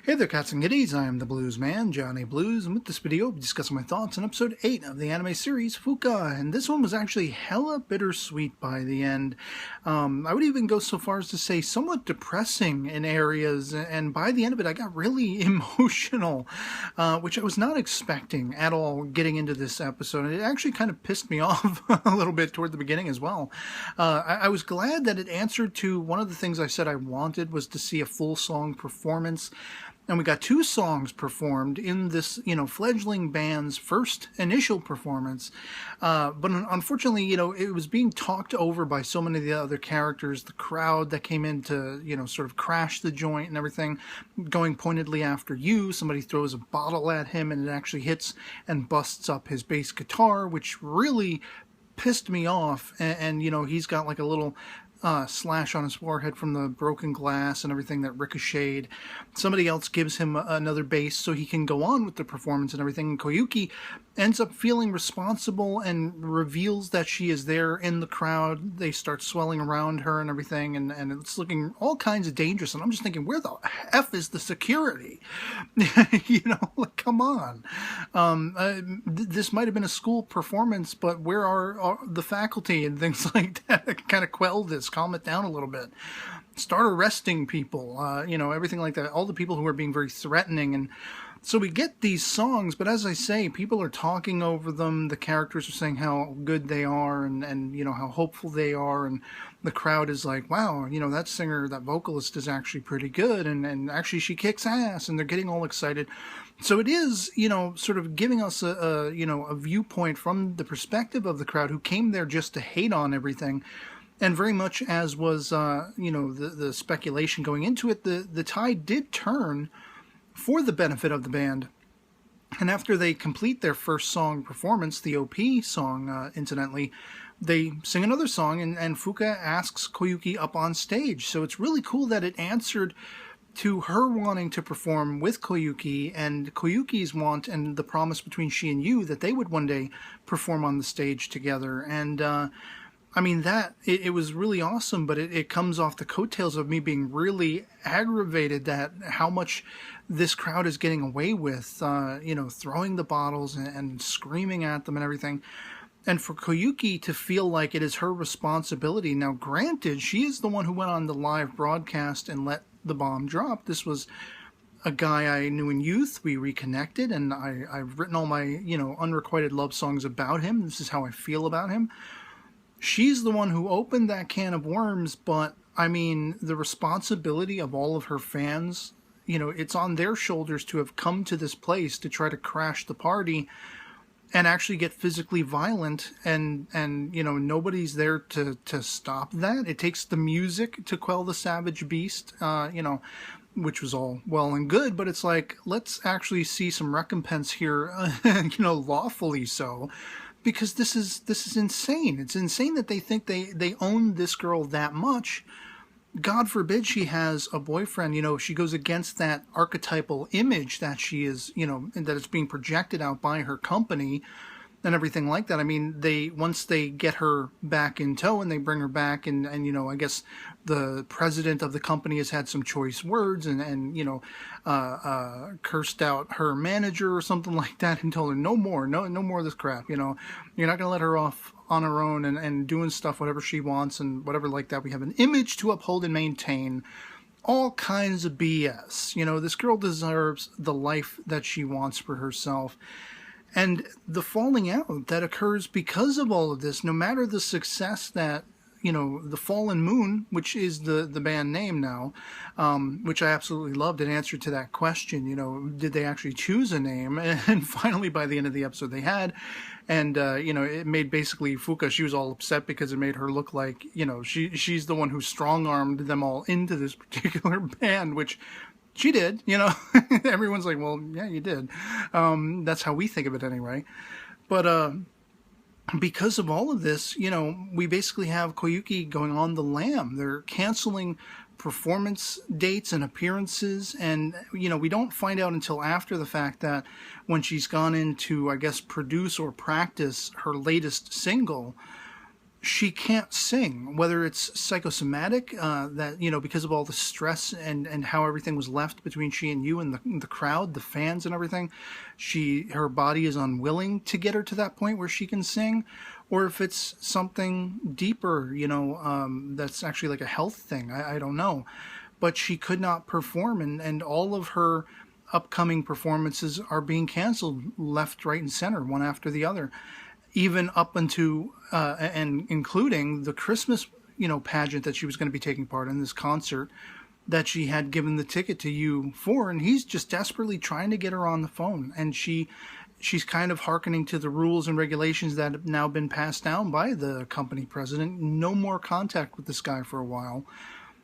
Hey there, cats and kitties. I am the Blues Man, Johnny Blues, and with this video, I'll be discussing my thoughts on episode 8 of the anime series, Fuuka, and this one was actually hella bittersweet by the end. I would even go so far as to say somewhat depressing in areas, and by the end of it, I got really emotional, which I was not expecting at all getting into this episode, and it actually kind of pissed me off a little bit toward the beginning as well. I was glad that it answered to one of the things I said I wanted was to see a full song performance. And we got 2 songs performed in this, fledgling band's first initial performance. But unfortunately, it was being talked over by so many of the other characters, the crowd that came in to, sort of crash the joint and everything, going pointedly after you. Somebody throws a bottle at him and it actually hits and busts up his bass guitar, which really pissed me off. And he's got like a little slash on his forehead from the broken glass and everything that ricocheted. Somebody else gives him another bass so he can go on with the performance and everything. And Koyuki ends up feeling responsible and reveals that she is there in the crowd. They start swelling around her and everything, and it's looking all kinds of dangerous. And I'm just thinking, where the F is the security? Come on. This might have been a school performance, but where are the faculty and things like that kind of quell this? Calm it down a little bit. Start arresting people, everything like that. All the people who are being very threatening. And so we get these songs, but as I say, people are talking over them. The characters are saying how good they are and how hopeful they are. And the crowd is like, wow, that singer, that vocalist is actually pretty good. And actually she kicks ass, and they're getting all excited. So it is, sort of giving us a viewpoint from the perspective of the crowd who came there just to hate on everything. And very much as was, the speculation going into it, the tide did turn for the benefit of the band. And after they complete their first song performance, the OP song, incidentally, they sing another song, and Fuuka asks Koyuki up on stage. So it's really cool that it answered to her wanting to perform with Koyuki and Koyuki's want and the promise between she and you that they would one day perform on the stage together. And, it was really awesome, but it comes off the coattails of me being really aggravated that how much this crowd is getting away with, throwing the bottles and screaming at them and everything. And for Koyuki to feel like it is her responsibility. Now, granted, she is the one who went on the live broadcast and let the bomb drop. This was a guy I knew in youth. We reconnected, and I've written all my, unrequited love songs about him. This is how I feel about him. She's the one who opened that can of worms, but, the responsibility of all of her fans, it's on their shoulders to have come to this place to try to crash the party and actually get physically violent, and nobody's there to stop that. It takes the music to quell the savage beast, which was all well and good, but it's like, let's actually see some recompense here, lawfully so. Because this is insane. It's insane that they think they own this girl that much. God forbid she has a boyfriend. She goes against that archetypal image that she is, and that it's being projected out by her company and everything like that. Once they get her back in tow and they bring her back, and I guess the president of the company has had some choice words and cursed out her manager or something like that and told her no more of this crap. You're not going to let her off on her own and doing stuff whatever she wants and whatever like that. We have an image to uphold and maintain. All kinds of BS. This girl deserves the life that she wants for herself. And the falling out that occurs because of all of this, no matter the success that, the Fallen Moon, which is the band name now, which I absolutely loved, in answer to that question, did they actually choose a name? And finally, by the end of the episode, they had. And, it made basically Fuuka, she was all upset because it made her look like, she's the one who strong-armed them all into this particular band, which she did, Everyone's like, well, yeah, you did. That's how we think of it anyway. But because of all of this, we basically have Koyuki going on the lam. They're canceling performance dates and appearances, and we don't find out until after the fact that when she's gone in to, I guess, produce or practice her latest single, she can't sing, whether it's psychosomatic, that, because of all the stress and how everything was left between she and you and the crowd, the fans and everything. Her body is unwilling to get her to that point where she can sing, or if it's something deeper, that's actually like a health thing. I don't know. But she could not perform, and all of her upcoming performances are being canceled left, right, and center, one after the other, even up into and including the Christmas, pageant that she was going to be taking part in, this concert that she had given the ticket to you for, and he's just desperately trying to get her on the phone, and she's kind of hearkening to the rules and regulations that have now been passed down by the company president. No more contact with this guy for a while.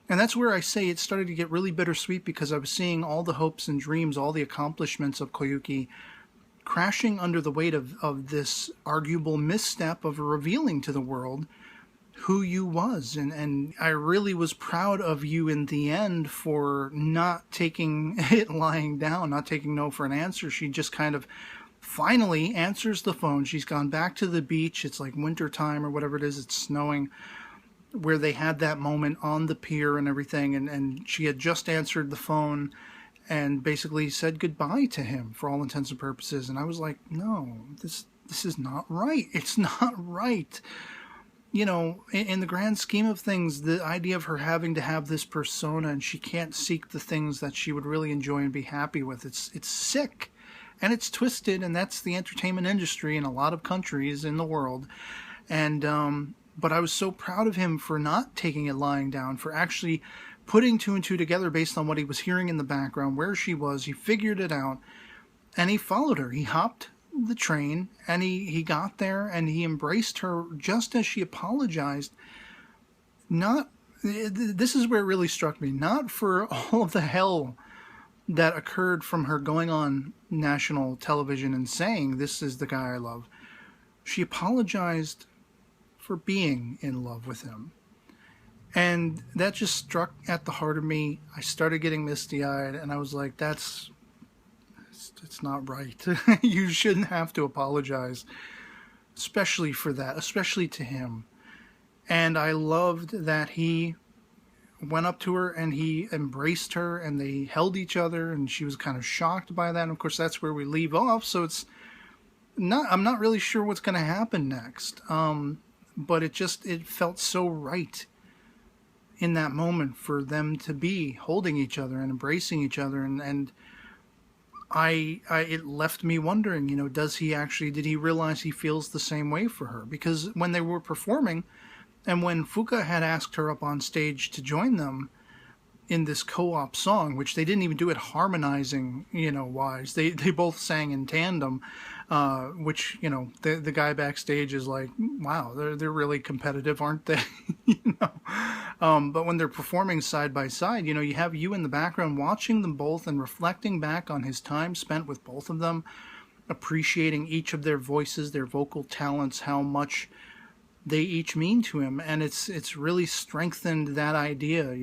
And that's where I say it started to get really bittersweet, because I was seeing all the hopes and dreams, all the accomplishments of Koyuki crashing under the weight of this arguable misstep of revealing to the world who Yu was. And I really was proud of Yu in the end for not taking it lying down, not taking no for an answer. She just kind of finally answers the phone. She's gone back to the beach. It's like winter time or whatever it is. It's snowing, where they had that moment on the pier and everything, and she had just answered the phone and basically said goodbye to him for all intents and purposes. And I was like, no, this is not right. It's not right. In the grand scheme of things, the idea of her having to have this persona and she can't seek the things that she would really enjoy and be happy with, it's sick and it's twisted, and that's the entertainment industry in a lot of countries in the world. And but I was so proud of him for not taking it lying down, for actually putting two and two together based on what he was hearing in the background, where she was. He figured it out, and he followed her. He hopped the train, and he got there, and he embraced her just as she apologized. This is where it really struck me, not for all of the hell that occurred from her going on national television and saying, "This is the guy I love." She apologized for being in love with him. And that just struck at the heart of me. I started getting misty-eyed, and I was like, it's not right. You shouldn't have to apologize, especially for that, especially to him. And I loved that he went up to her and he embraced her, and they held each other, and she was kind of shocked by that. And of course, that's where we leave off. So I'm not really sure what's going to happen next. But it felt so right in that moment for them to be holding each other and embracing each other. And it left me wondering, did he realize he feels the same way for her? Because when they were performing, and when Fuka had asked her up on stage to join them in this co-op song, which they didn't even do it harmonizing, wise. They both sang in tandem, which, the guy backstage is like, wow, they're really competitive, aren't they? But when they're performing side by side, you have you in the background watching them both and reflecting back on his time spent with both of them, appreciating each of their voices, their vocal talents, how much they each mean to him. And it's really strengthened that idea,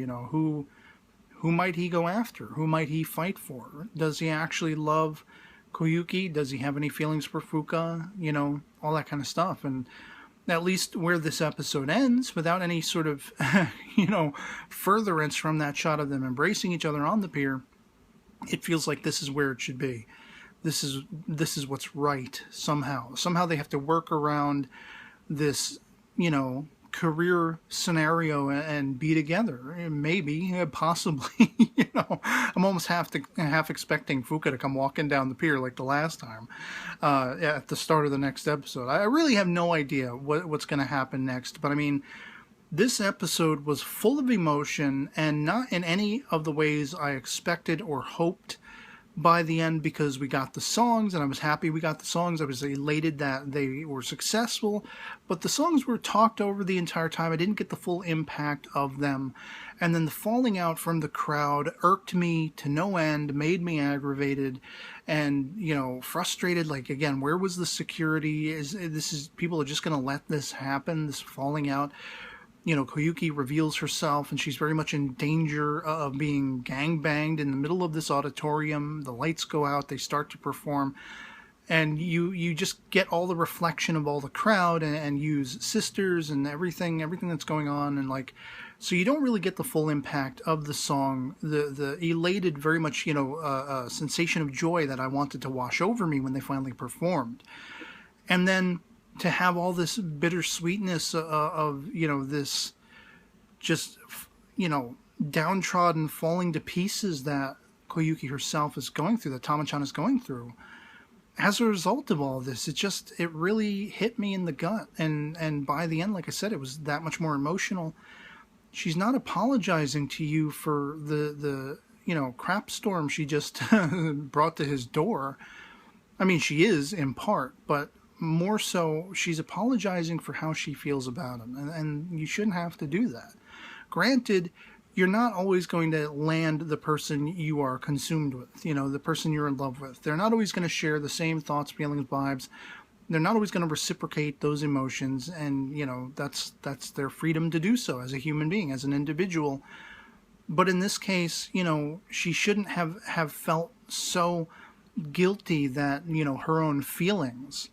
who might he go after? Who might he fight for? Does he actually love Koyuki? Does he have any feelings for Fuka? All that kind of stuff. And at least where this episode ends, without any sort of, furtherance from that shot of them embracing each other on the pier, it feels like this is where it should be. This is what's right somehow. Somehow they have to work around this, career scenario and be together. Maybe, possibly, I'm almost half expecting Fuka to come walking down the pier like the last time, at the start of the next episode. I really have no idea what's going to happen next, but I mean, this episode was full of emotion and not in any of the ways I expected or hoped by the end, because we got the songs, and I was happy we got the songs. I was elated that they were successful, but the songs were talked over the entire time. I didn't get the full impact of them. And then the falling out from the crowd irked me to no end, made me aggravated and, frustrated. Like, again, where was the security? People are just going to let this happen, this falling out? Koyuki reveals herself, and she's very much in danger of being gangbanged in the middle of this auditorium. The lights go out, they start to perform, and you just get all the reflection of all the crowd, and use sisters and everything that's going on, and like, so you don't really get the full impact of the song, the elated, very much, sensation of joy that I wanted to wash over me when they finally performed. And then to have all this bittersweetness of this just, downtrodden, falling to pieces that Koyuki herself is going through, that Tama-chan is going through, as a result of all this, it really hit me in the gut. And by the end, like I said, it was that much more emotional. She's not apologizing to you for the crap storm she just brought to his door. I mean, she is in part, but more so, she's apologizing for how she feels about him. And you shouldn't have to do that. Granted, you're not always going to land the person you are consumed with, the person you're in love with. They're not always going to share the same thoughts, feelings, vibes. They're not always going to reciprocate those emotions, and, that's their freedom to do so as a human being, as an individual. But in this case, she shouldn't have felt so guilty that, her own feelings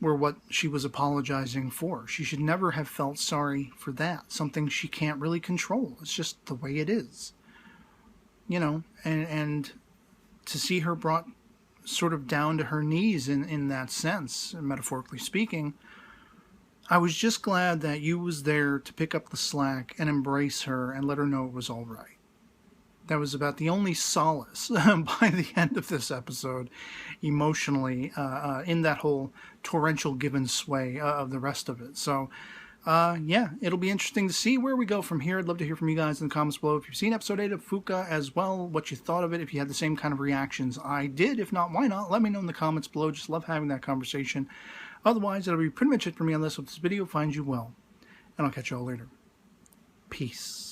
were what she was apologizing for. She should never have felt sorry for that, something she can't really control. It's just the way it is. And to see her brought sort of down to her knees in that sense, metaphorically speaking, I was just glad that Yu was there to pick up the slack and embrace her and let her know it was all right. That was about the only solace by the end of this episode, emotionally, in that whole torrential give and sway of the rest of it. So, yeah, it'll be interesting to see where we go from here. I'd love to hear from you guys in the comments below. If you've seen episode 8 of Fuuka as well, what you thought of it, if you had the same kind of reactions I did. If not, why not? Let me know in the comments below. Just love having that conversation. Otherwise, that'll be pretty much it for me on this. Hope this video finds you well, and I'll catch you all later. Peace.